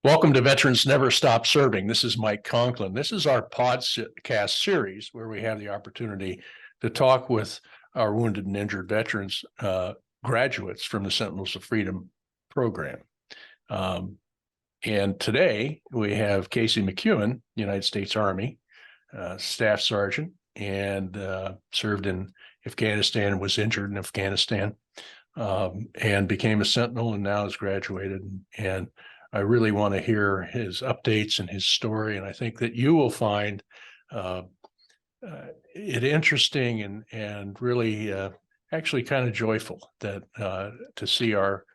Welcome to Veterans Never Stop Serving. This is Mike Conklin. This is our podcast series where we have the opportunity to talk with our wounded and injured veterans, graduates from the Sentinels of Freedom program. And today we have Casey McEuin, United States Army, Staff Sergeant, and served in Afghanistan and was injured in Afghanistan, and became a Sentinel and now has graduated. And I really want to hear his updates and his story. And I think that you will find it interesting and really actually kind of joyful that to see our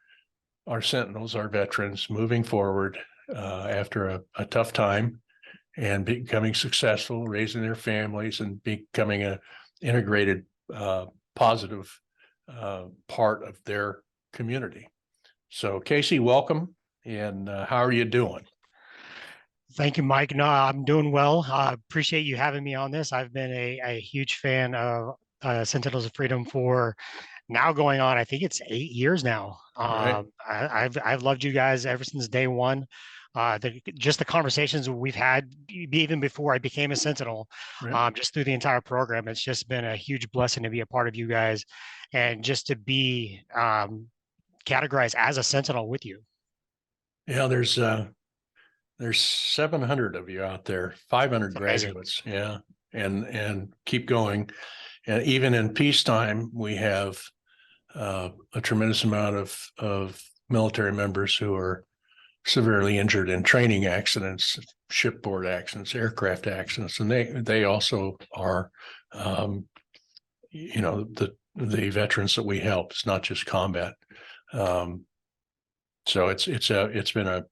Sentinels, our veterans, moving forward after a tough time and becoming successful, raising their families and becoming an integrated, positive part of their community. So Casey, welcome. And how are you doing? Thank you, Mike. No, I'm doing well. I appreciate you having me on this. I've been a huge fan of Sentinels of Freedom for now going on, I think it's 8 years now. Right. I've loved you guys ever since day one. Just the conversations we've had even before I became a Sentinel, Right. just through the entire program, it's just been a huge blessing to be a part of you guys and just to be categorized as a Sentinel with you. Yeah, there's 700 of you out there, 500 graduates. Yeah. And keep going. And even in peacetime, we have a tremendous amount of military members who are severely injured in training accidents, shipboard accidents, aircraft accidents, and they also are, the veterans that we help. It's not just combat. So it's been a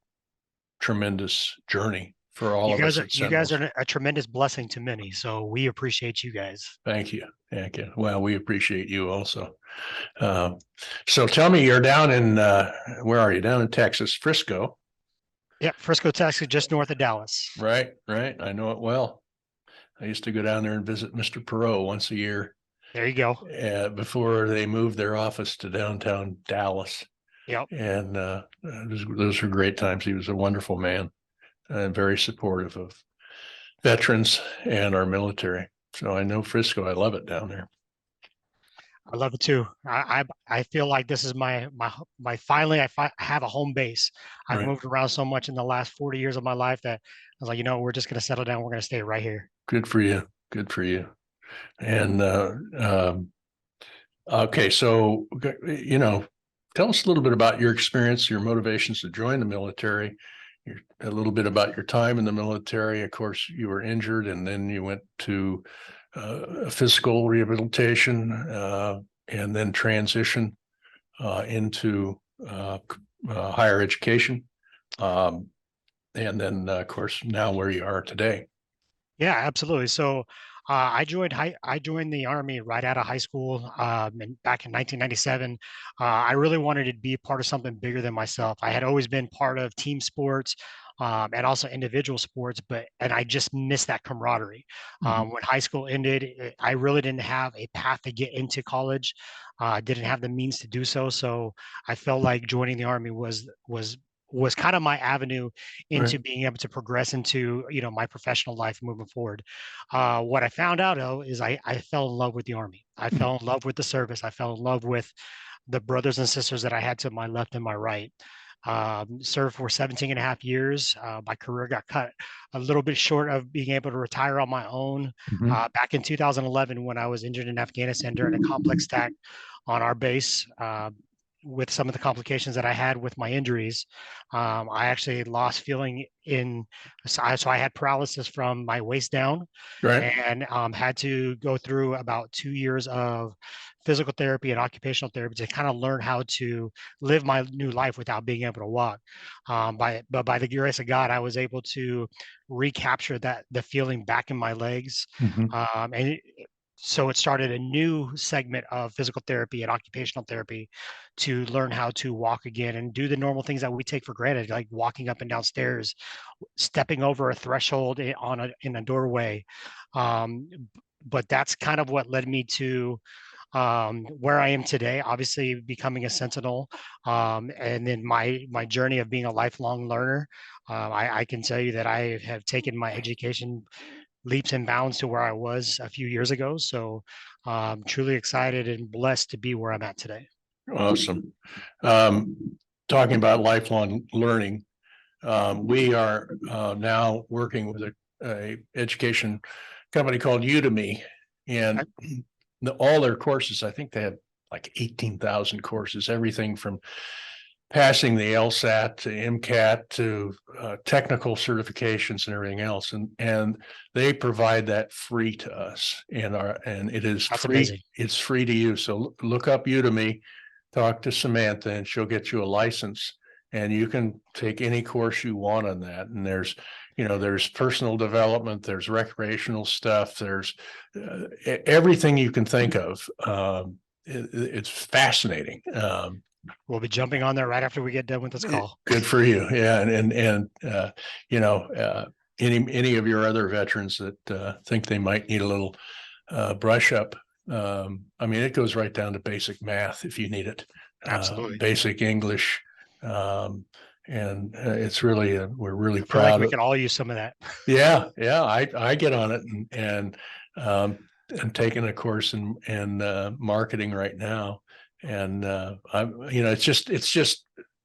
tremendous journey for all of us at You guys Sentinels. are a tremendous blessing to many, so we appreciate you guys. Thank you. Thank you. Well, we appreciate you also. So tell me, you're down in, where are you? Down in Texas, Frisco. Yeah, Frisco, Texas, just north of Dallas. Right. I know it well. I used to go down there and visit Mr. Perot once a year. There you go. Before they moved their office to downtown Dallas. Yep. And those were great times. He was a wonderful man and very supportive of veterans and our military. So I know Frisco. I love it down there. I love it too. I feel like this is my finally I have a home base. I've Right. moved around so much in the last 40 years of my life that I was like, we're just gonna settle down. We're gonna stay right here. Good for you. Good for you. And okay, so tell us a little bit about your experience, your motivations to join the military, a little bit about your time in the military. Of course, you were injured, and then you went to physical rehabilitation, and then transition into higher education, and then of course now where you are today. Yeah, absolutely. So I joined the Army right out of high school, back in 1997. I really wanted to be part of something bigger than myself. I had always been part of team sports, and also individual sports, and I just missed that camaraderie. Mhm. When high school ended, I really didn't have a path to get into college. Didn't have the means to do so, so I felt like joining the Army was kind of my avenue Right. into being able to progress into my professional life moving forward. What I found out though is I fell in love with the Army. I Mhm. fell in love with the service. I fell in love with the brothers and sisters that I had to my left and my right. Served for 17 and a half years. My career got cut a little bit short of being able to retire on my own Mhm. back in 2011 when I was injured in Afghanistan during a complex attack on our base. With some of the complications that I had with my injuries, I actually lost feeling so I had paralysis from my waist down, Right. and had to go through about 2 years of physical therapy and occupational therapy to kind of learn how to live my new life without being able to walk. But by the grace of God, I was able to recapture the feeling back in my legs, Mhm. and so it started a new segment of physical therapy and occupational therapy to learn how to walk again and do the normal things that we take for granted, like walking up and down stairs, stepping over a threshold in a doorway. But that's kind of what led me to where I am today, obviously becoming a Sentinel, and then my journey of being a lifelong learner. I can tell you that I have taken my education leaps and bounds to where I was a few years ago. So truly excited and blessed to be where I'm at today. Awesome. Talking about lifelong learning, we are now working with a education company called Udemy, and all their courses, I think they have like 18,000 courses, everything from passing the LSAT to MCAT to technical certifications and everything else. And they provide that free to us, and it is That's free. amazing. It's free to use. So look up Udemy, talk to Samantha, and she'll get you a license, and you can take any course you want on that. And there's personal development, there's recreational stuff, there's everything you can think of. It's fascinating. We'll be jumping on there right after we get done with this call. Good for you. Yeah. Any of your other veterans that think they might need a little brush up. I mean, it goes right down to basic math if you need it. Absolutely. Basic English. It's really, we're really I feel like proud. we could all use some of that. Yeah. I get on it and I'm taking a course in marketing right now. And it's just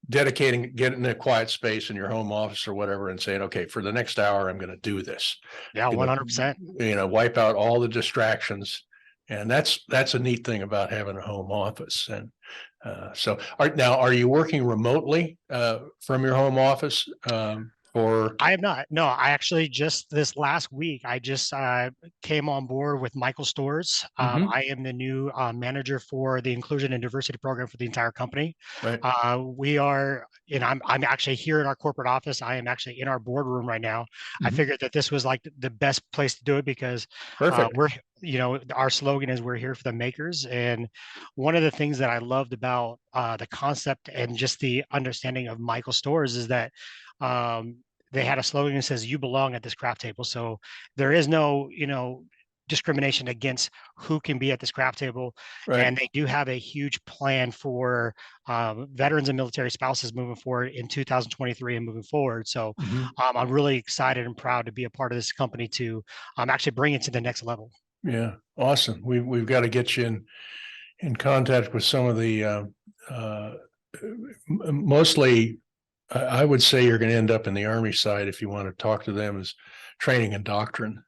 getting in a quiet space in your home office or whatever and saying, okay, for the next hour, I'm going to do this. Yeah, 100%. Wipe out all the distractions. And that's a neat thing about having a home office. And are you working remotely from your home office? I am not. No, I actually just this last week, I just came on board with Michael Stores. I am the new manager for the inclusion and diversity program for the entire company. Right. We are, and I'm actually here in our corporate office. I am actually in our boardroom right now. I figured that this was like the best place to do it because our slogan is we're here for the makers. And one of the things that I loved about the concept and just the understanding of Michael Stores is that they had a slogan that says, "You belong at this craft table." So there is no, discrimination against who can be at this craft table. Right. And they do have a huge plan for veterans and military spouses moving forward in 2023 and moving forward. So I'm really excited and proud to be a part of this company to actually bring it to the next level. Yeah, awesome. We've got to get you in contact with some of the mostly. I would say you're going to end up in the Army side if you want to talk to them as training and doctrine.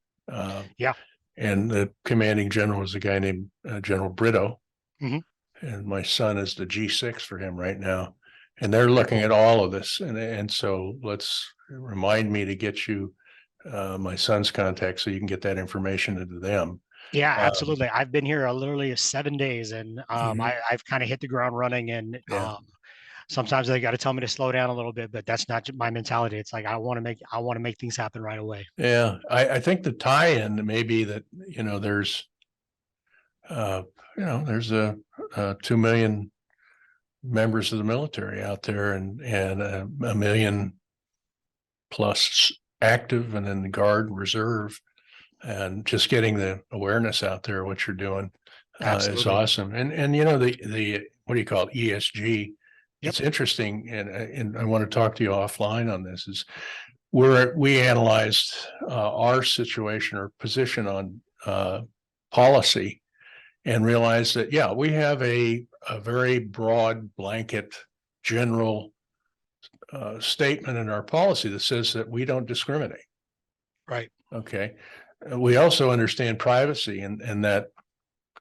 And the commanding general is a guy named General Brito. And my son is the G6 for him right now. And they're looking at all of this. And so let's remind me to get you my son's contact so you can get that information into them. Yeah, absolutely. I've been here literally 7 days and I've kind of hit the ground running and sometimes they got to tell me to slow down a little bit, but that's not my mentality. It's like I want to make things happen right away. Yeah, I think the tie-in may be that there's there's a 2 million members of the military out there, and a million plus active, and then the Guard, Reserve, and just getting the awareness out there of what you're doing is awesome. And the what do you call it, ESG? It's interesting, and I want to talk to you offline on this. Is we analyzed our situation or position on policy, and realized that we have a very broad blanket general statement in our policy that says that we don't discriminate. Right. Okay. We also understand privacy, and that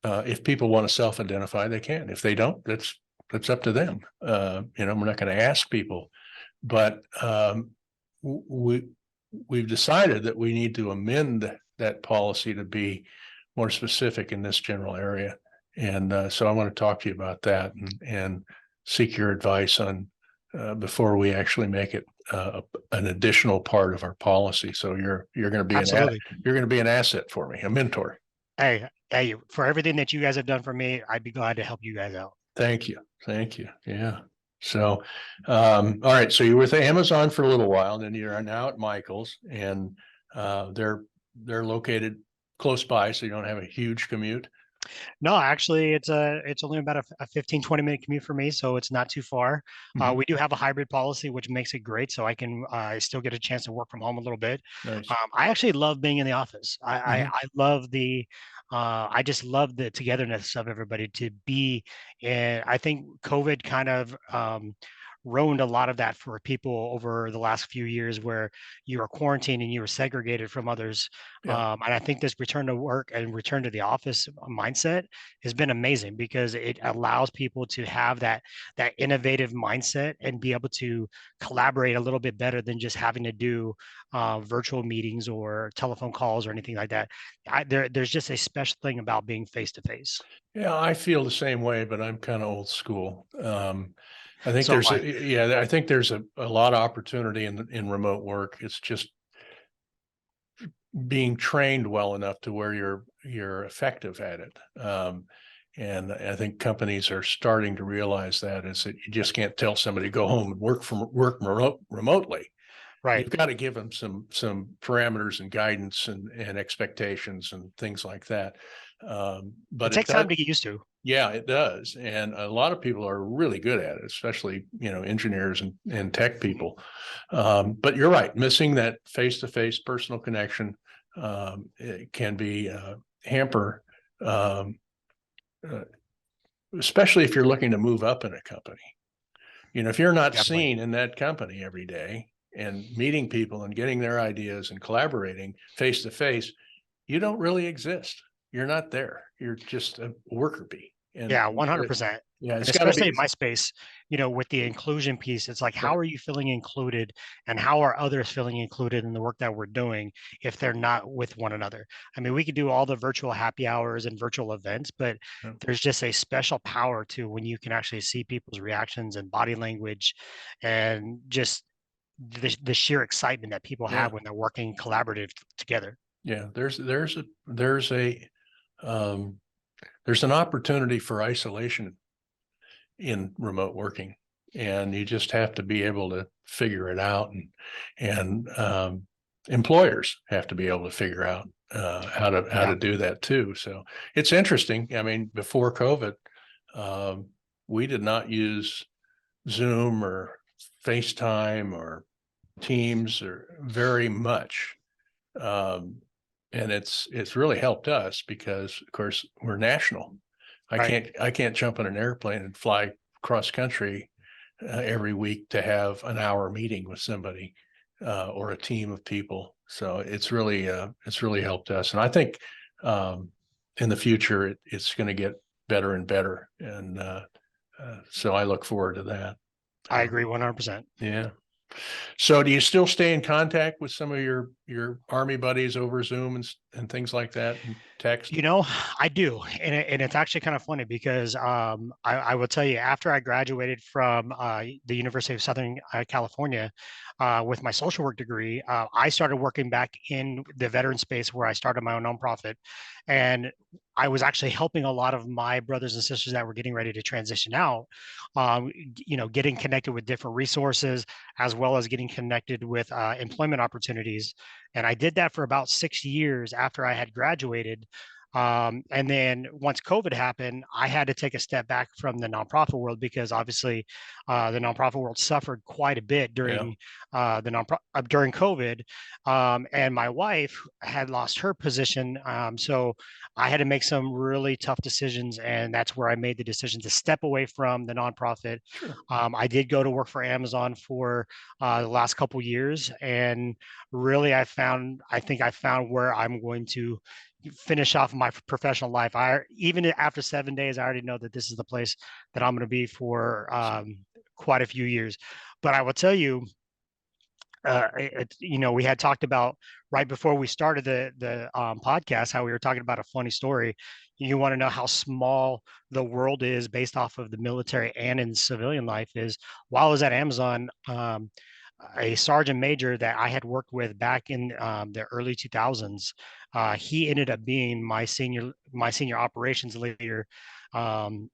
if people want to self-identify, they can. If they don't, that's up to them. We're not going to ask people, but we've decided that we need to amend that policy to be more specific in this general area. And so I want to talk to you about that and seek your advice on before we actually make it an additional part of our policy. So you're going to be you're going to be an asset for me, a mentor. Hey, for everything that you guys have done for me, I'd be glad to help you guys out. Thank you. Yeah. So, all right. So you were with Amazon for a little while, then you're now at Michael's, and they're located close by, so you don't have a huge commute. No, actually, it's only about a 15, 20 minute commute for me, so it's not too far. Mhm. We do have a hybrid policy, which makes it great, so I can still get a chance to work from home a little bit. Nice. I actually love being in the office. Mhm. I love I just love the togetherness of everybody to be in. I think COVID kind of ruined a lot of that for people over the last few years, where you were quarantined and you were segregated from others. Yeah. And I think this return to work and return to the office mindset has been amazing, because it allows people to have that innovative mindset and be able to collaborate a little bit better than just having to do virtual meetings or telephone calls or anything like that. There's just a special thing about being face to face. Yeah, I feel the same way, but I'm kind of old school. I think So am there's I. yeah, I think there's a lot of opportunity in remote work. It's just being trained well enough to where you're effective at it. And I think companies are starting to realize that is that you just can't tell somebody to go home and work remotely. Right. You've got to give them some parameters and guidance and expectations and things like that. It But it takes does, time to get used to. yeah, it does, and a lot of people are really good at it, especially engineers and tech Mhm. people. But you're right, missing that face-to-face personal connection it can be hamper, um, uh, especially if you're looking to move up in a company. If you're not Definitely. seen in that company every day and meeting people and getting their ideas and collaborating face to face, you don't really exist. You're not there. You're just a worker bee. Yeah, 100%. Yeah, And it's got to especially be in my space, with the inclusion piece, it's like, how right. are you feeling included, and how are others feeling included in the work that we're doing if they're not with one another? I mean, we could do all the virtual happy hours and virtual events, but Yeah. there's just a special power to when you can actually see people's reactions and body language, and just the sheer excitement that people Yeah. have when they're working collaborative together. Yeah. Um, there's an opportunity for isolation in remote working, and you just have to be able to figure it out, and employers have to be able to figure out how to Yeah, do that too. So it's interesting. I mean, before COVID, um, we did not use Zoom or FaceTime or Teams or very much. Um, and it's really helped us because of course we're national. I right. can't I can't jump in an airplane and fly cross country every week to have an hour meeting with somebody or a team of people. So it's really helped us, and I think um, in the future it's going to get better and better, and so I look forward to that. I agree 100%. Yeah. So do you still stay in contact with some of your army buddies over Zoom and things like that and text? I do, and it's actually kind of funny, because I will tell you, after I graduated from the University of Southern California with my social work degree, I started working back in the veteran space, where I started my own nonprofit, and I was actually helping a lot of my brothers and sisters that were getting ready to transition out, getting connected with different resources, as well as getting connected with employment opportunities. And I did that for about 6 years after I had graduated. And then once COVID happened, I had to take a step back from the nonprofit world, because obviously the nonprofit world suffered quite a bit Yeah. during COVID, and my wife had lost her position. So I had to make some really tough decisions, and that's where I made the decision to step away from the nonprofit. Sure. I did go to work for Amazon for the last couple years, and really, I think I found where I'm going to finish off my professional life. Even after 7 days, I already know that this is the place that I'm going to be for quite a few years. But I will tell you, we had talked about right before we started the podcast, how we were talking about a funny story. You want to know how small the world is based off of the military and in civilian life is. While I was at Amazon, a sergeant major that I had worked with back in the early 2000s, he ended up being my senior operations leader, and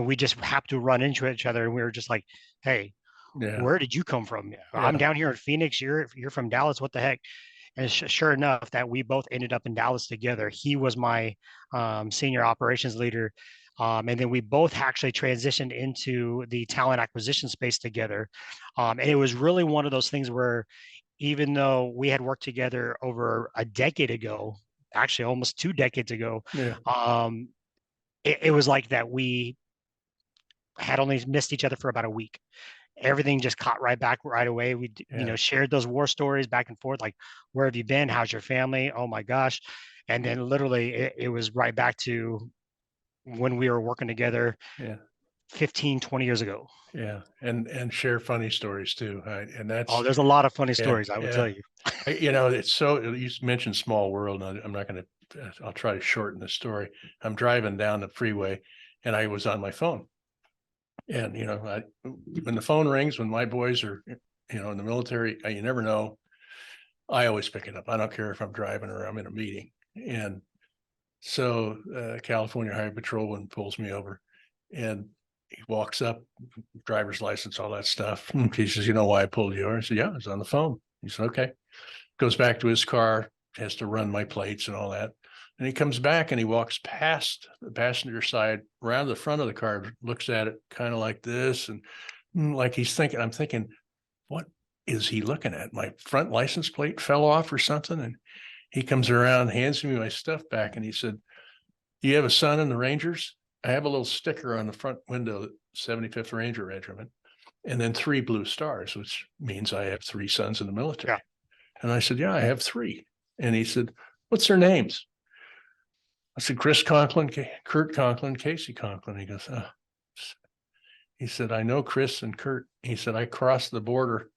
we just happened to run into each other, and we were just like, "Hey, Yeah. where did you come from? I'm Yeah. down here in Phoenix. You're from Dallas. What the heck?" And sure enough, that we both ended up in Dallas together. He was my senior operations leader. And then we both actually transitioned into the talent acquisition space together. And it was really one of those things where, even though we had worked together over a decade ago, actually almost 2 decades ago, Yeah. It was like that we had only missed each other for about a week. Everything just caught right back right away. We, Yeah. shared those war stories back and forth, like, where have you been? How's your family? Oh my gosh. And then literally it was right back to when we were working together Yeah. 15, 20 years ago. Yeah. And share funny stories too. Right? And Oh, that's, there's a lot of funny yeah. stories, I will tell Yeah. you. It's so, you mentioned small world, and I'm not going to, I'll try to shorten the story. I'm driving down the freeway and I was on my phone. And, when the phone rings, when my boys are, in the military, you never know. I always pick it up. I don't care if I'm driving or I'm in a meeting. And so California Highway Patrolman pulls me over and he walks up, driver's license, all that stuff. He says, "You know why I pulled you over?" I said, "Yeah, I was on the phone." He said, "Okay." Goes back to his car, has to run my plates and all that. And he comes back and he walks past the passenger side, around the front of the car, looks at it kind of like this. And like he's thinking, I'm thinking, what is he looking at? My front license plate fell off or something. And he comes around, hands me my stuff back. And he said, "Do you have a son in the Rangers?" I have a little sticker on the front window, 75th Ranger Regiment, and then 3 blue stars, which means I have 3 sons in the military. Yeah. And I said, "Yeah, I have 3." And he said, "What's their names?" I said, "Chris Conklin, Kurt Conklin, Casey Conklin." He goes, "Oh." He said, "I know Chris and Kurt." He said, "I crossed the border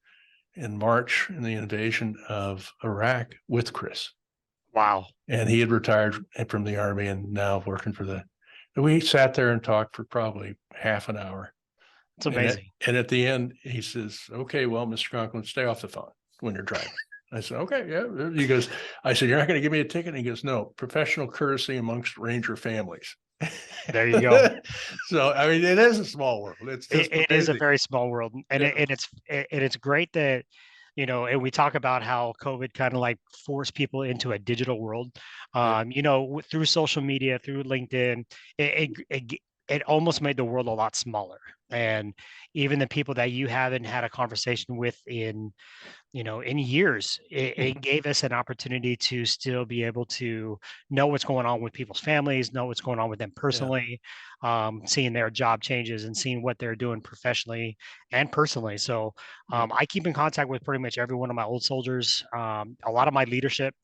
in March in the invasion of Iraq with Chris." Wow. And he had retired from the Army and now working for we sat there and talked for probably half an hour. It's And amazing. at the end, he says, "Okay, well, Mr. Conklin, stay off the phone when you're driving." I said, "Okay, yeah." He goes, I said, "You're not going to give me a ticket?" And he goes, "No, professional courtesy amongst Ranger families." There you go. So, I mean, it is a small world. It's just It is a amazing. very small world, and Yeah. it's great that, and we talk about how COVID kind of like forced people into a digital world. Yeah. Through social media, through LinkedIn, it almost made the world a lot smaller. And even the people that you haven't had a conversation with in years, it gave us an opportunity to still be able to know what's going on with people's families, know what's going on with them Yeah. personally, seeing their job changes and seeing what they're doing professionally and personally. So Yeah. I keep in contact with pretty much every one of my old soldiers, a lot of my leadership.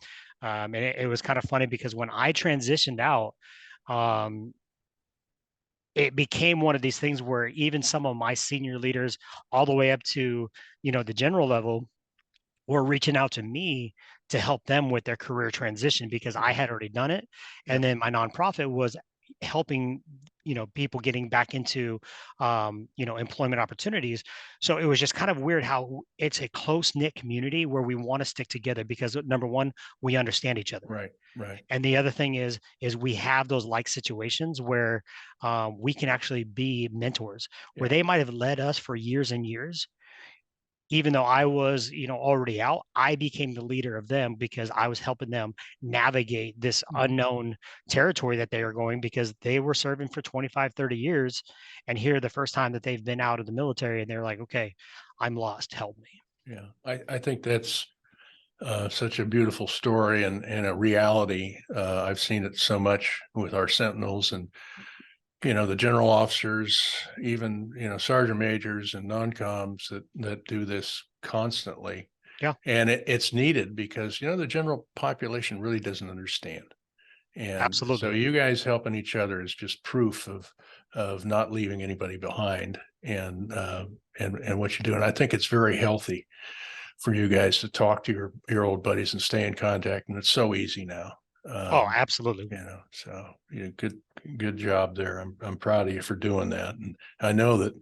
And it was kind of funny because when I transitioned out, um, it became one of these things where even some of my senior leaders, all the way up to the general level, were reaching out to me to help them with their career transition because I Yeah. had already done it. Yeah. And then my nonprofit was helping, people getting back into, employment opportunities. So it was just kind of weird how it's a close knit community where we want to stick together because, number one, we understand each other. Right. Right. And the other thing is we have those like situations where we can actually be mentors, where Yeah. they might have led us for years and years. Even though I was, already out, I became the leader of them because I was helping them navigate this unknown territory that they are going, because they were serving for 25, 30 years. And here, the first time that they've been out of the military, and they're like, "Okay, I'm lost, help me." Yeah. I think that's such a beautiful story and a reality. I've seen it so much with our Sentinels and, the general officers, even, sergeant majors and non-coms that do this constantly. Yeah, And it's needed because, the general population really doesn't understand. And so absolutely. you guys helping each other is just proof of not leaving anybody behind and what you do. And I think it's very healthy for you guys to talk to your old buddies and stay in contact. And it's so easy now. Oh, Um, absolutely. so good job there. I'm proud of you for doing that. And I know that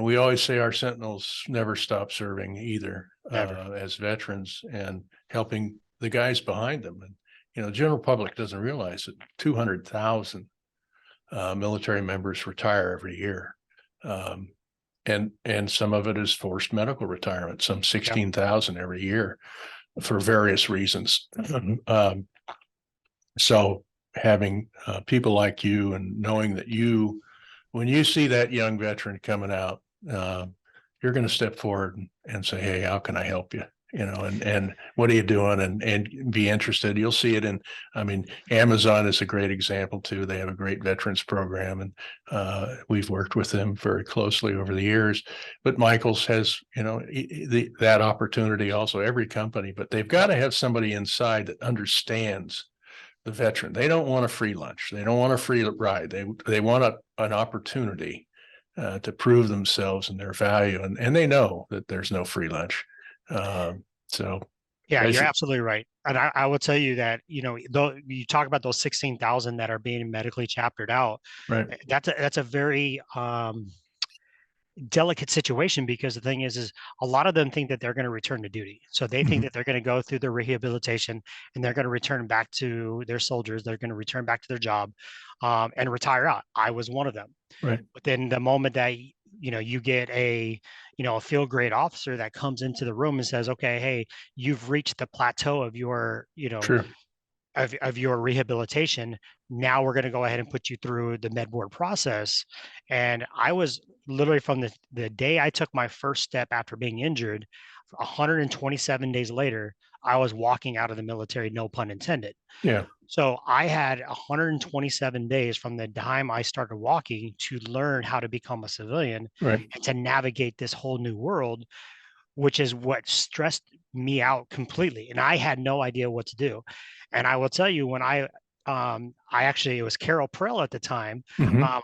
we always say our Sentinels never stop serving either, Never. as veterans and helping the guys behind them. And the general public doesn't realize that 200,000 military members retire every year. Um, and some of it is forced medical retirement, some Yeah. 16,000 every year. for various reasons. So having people like you and knowing that when you see that young veteran coming out, you're going to step forward and say, "Hey, how can I help you?" And what are you doing? And be interested. You'll see it I mean, Amazon is a great example too. They have a great veterans program, and we've worked with them very closely over the years. But Michael's has, that opportunity also, every company, but they've got to have somebody inside that understands the veteran. They don't want a free lunch. They don't want a free ride. They want an opportunity to prove themselves and their value. And they know that there's no free lunch. So yeah, you're absolutely right. And I will tell you that, though you talk about those 16,000 that are being medically chaptered out, right. That's a very delicate situation, because the thing is a lot of them think that they're going to return to duty. So they think that they're going to go through the rehabilitation and they're going to return back to their soldiers. They're going to return back to their job and retire out. I was one of them. Right. But then the moment that you get a field grade officer that comes into the room and says, okay, hey, you've reached the plateau of your Sure. of your rehabilitation. Now we're going to go ahead and put you through the med board process. And I was literally, from the day I took my first step after being injured, 127 days later, I was walking out of the military, no pun intended. Yeah. So I had 127 days from the time I started walking to learn how to become a civilian, right. and to navigate this whole new world, which is what stressed me out completely. And I had no idea what to do. And I will tell you, when I actually, it was Carol Perel at the time.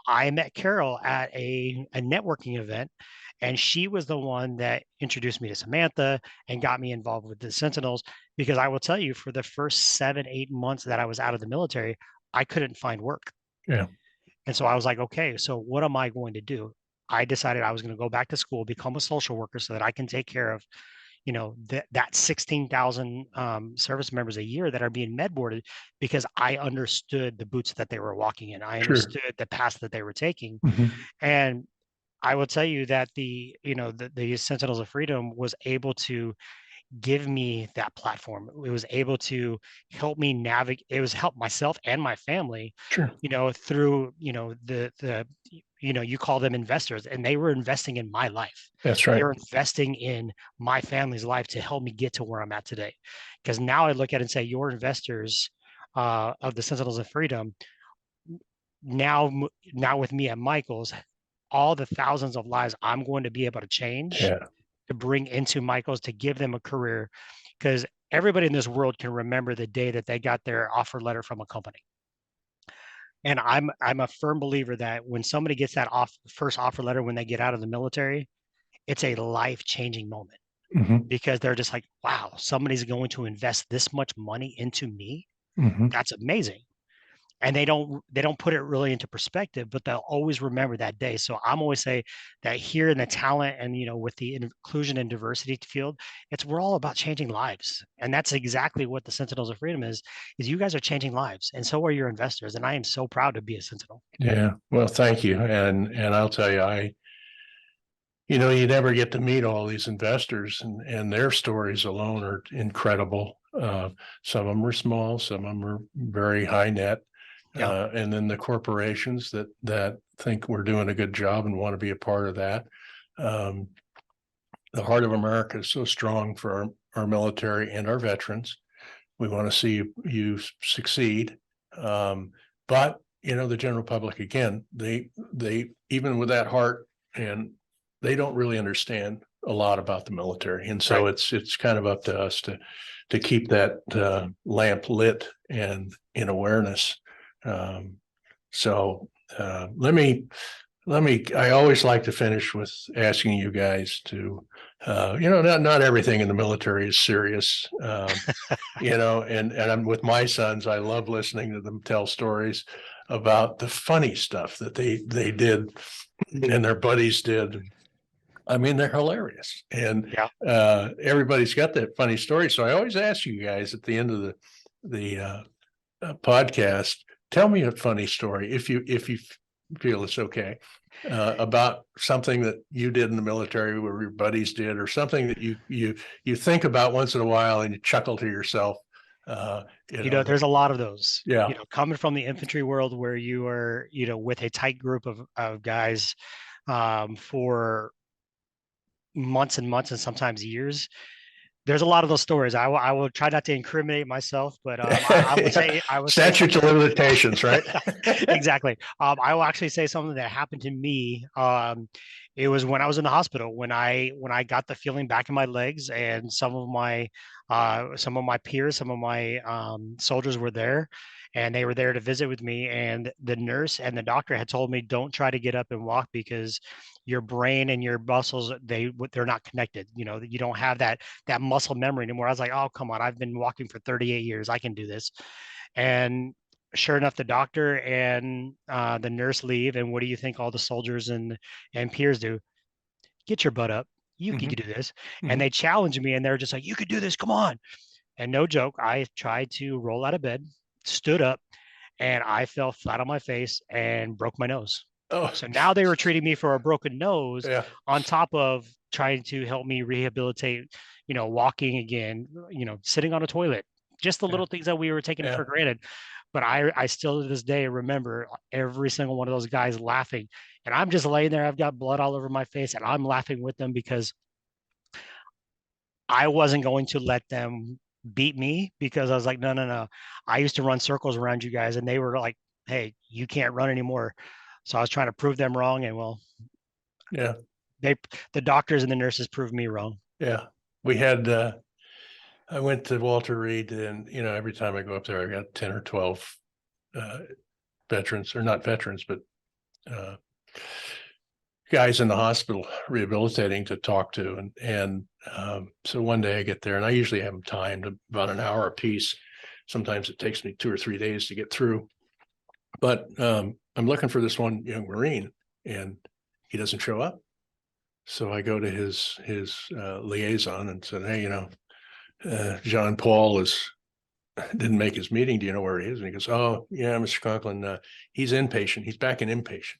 I met Carol at a networking event, and she was the one that introduced me to Samantha and got me involved with the Sentinels. Because I will tell you, for the first 7-8 months that I was out of the military, I couldn't find work. Yeah. And so I was like, okay, so what am I going to do? I decided I was going to go back to school, become a social worker, so that I can take care of that 16,000 service members a year that are being med boarded, because I understood the boots that they were walking in. I understood the path that they were taking. And I will tell you that the Sentinels of Freedom was able to give me that platform. It was able to help me navigate. It was help myself and my family, through, you call them investors, and they were investing in my life. That's right. They were investing in my family's life to help me get to where I'm at today. Because now I look at it and say, your investors of the Sentinels of Freedom, now with me at Michael's, all the thousands of lives I'm going to be able to change, to bring into Michael's, to give them a career. Because everybody in this world can remember the day that they got their offer letter from a company. And I'm a firm believer that when somebody gets that first offer letter when they get out of the military, it's a life-changing moment. Because they're just like, wow, somebody's going to invest this much money into me. That's amazing. And they don't put it really into perspective, but they'll always remember that day. So I'm always say that here in the talent and, with the inclusion and diversity field, we're all about changing lives. And that's exactly what the Sentinels of Freedom is you guys are changing lives, and so are your investors. And I am so proud to be a Sentinel. Yeah. Well, thank you. And I'll tell you, you never get to meet all these investors, and their stories alone are incredible. Some of them are small, some of them are very high net. And then the corporations that think we're doing a good job and want to be a part of that. The heart of America is so strong for our military and our veterans. We want to see you succeed. But, the general public, again, they even with that heart, and they don't really understand a lot about the military. And so it's kind of up to us to keep that lamp lit and in awareness. So let me, I always like to finish with asking you guys to, not everything in the military is serious, and I'm with my sons. I love listening to them tell stories about the funny stuff that they did and their buddies did. I mean, they're hilarious, and everybody's got that funny story. So I always ask you guys at the end of the podcast, tell me a funny story if you feel it's okay. about something that you did in the military or your buddies did, or something that you think about once in a while and you chuckle to yourself. There's a lot of those, yeah, coming from the infantry world where you are, with a tight group of guys for months and months and sometimes years. There's a lot of those stories. I will try not to incriminate myself, but I will yeah. say Statutes of something. limitations, right? Exactly. I will actually say something that happened to me. It was when I was in the hospital when I got the feeling back in my legs, and some of my peers, some of my soldiers were there, and they were there to visit with me. And the nurse and the doctor had told me, don't try to get up and walk because your brain and your muscles they're not connected. You don't have that muscle memory anymore. I was like, oh come on, I've been walking for 38 years, I can do this. And sure enough, the doctor and the nurse leave, and what do you think all the soldiers and peers do? Get your butt up, you can Mhm, do this. And mhm. they challenge me, and they're just like, you could do this, come on. And no joke, I tried to roll out of bed, stood up, and I fell flat on my face and broke my nose. Oh, So now they were treating me for a broken nose yeah, on top of trying to help me rehabilitate, walking again, sitting on a toilet, just the yeah, little things that we were taking yeah, for granted. But I still to this day remember every single one of those guys laughing. And I'm just laying there, I've got blood all over my face, and I'm laughing with them because I wasn't going to let them beat me, because I was like, no, no, no. I used to run circles around you guys, and they were like, hey, you can't run anymore. So I was trying to prove them wrong, and well, yeah, they the doctors and the nurses proved me wrong. yeah. We had I went to Walter Reed, and every time I go up there, I got 10 or 12 uh, veterans, or not veterans, but uh, guys in the hospital rehabilitating to talk to. And so one day I get there, and I usually have them timed about an hour a piece. Sometimes it takes me 2 or 3 days to get through. But I'm looking for this one young Marine, and he doesn't show up. So I go to his liaison and said, hey, John Paul didn't make his meeting. Do you know where he is? And he goes, oh, yeah, Mr. Conklin, he's inpatient. He's back in inpatient.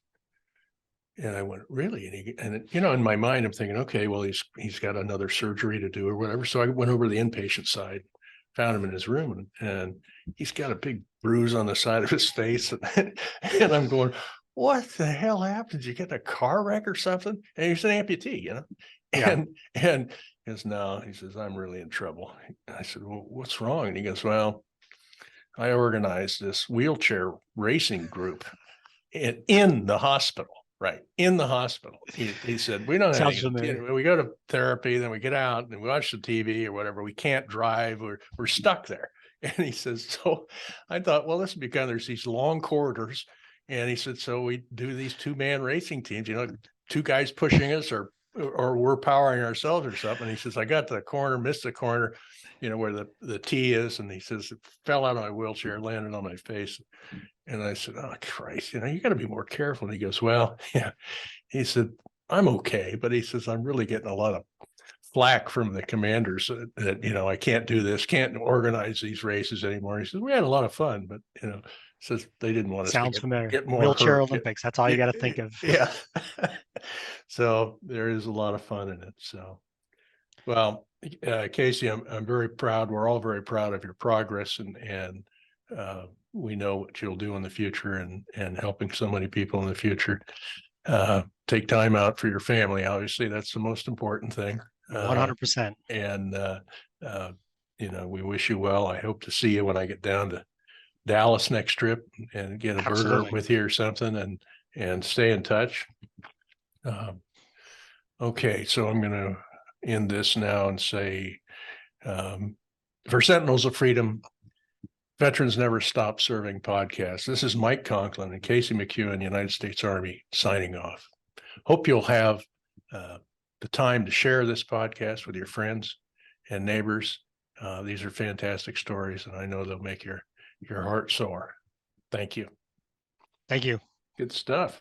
And I went, really? And in my mind, I'm thinking, okay, well, he's got another surgery to do or whatever. So I went over to the inpatient side, found him in his room, and he's got a big bruise on the side of his face. And I'm going, what the hell happened? Did you get in a car wreck or something? And he's an amputee. Yeah. And he goes, no, he says, I'm really in trouble. I said, well, what's wrong? And he goes, well, I organized this wheelchair racing group in the hospital. Right. In the hospital. He said, we don't have Sounds any, familiar. we go to therapy, then we get out and we watch the TV or whatever. We can't drive. We're stuck there. And he says, so I thought, well, this would be kind of, there's these long corridors. And he said, so we do these 2-man racing teams, 2 guys pushing us or we're powering ourselves or something. And he says, I got to the corner, missed the corner, where the T is. And he says, it fell out of my wheelchair, landed on my face. And I said, oh, Christ, you got to be more careful. And he goes, well, yeah. He said, I'm okay. But he says, I'm really getting a lot of flack from the commanders that I can't do this, can't organize these races anymore. He says, we had a lot of fun, but, says they didn't want us to Sounds familiar. get more Wheelchair hurt. Olympics. That's all you got to think of. Yeah. So there is a lot of fun in it. So, well, Casey, I'm very proud. We're all very proud of your progress, and we know what you'll do in the future, and helping so many people in the future. Take time out for your family. Obviously, that's the most important thing. 100%. And we wish you well. I hope to see you when I get down to Dallas next trip and get a burger Absolutely. with you or something, and stay in touch. Okay, so I'm going to end this now and say, for Sentinels of Freedom, Veterans Never Stop Serving podcast. This is Mike Conklin and Casey McEuin, United States Army, signing off. Hope you'll have the time to share this podcast with your friends and neighbors. These are fantastic stories, and I know they'll make your heart soar. Thank you. Thank you. Good stuff.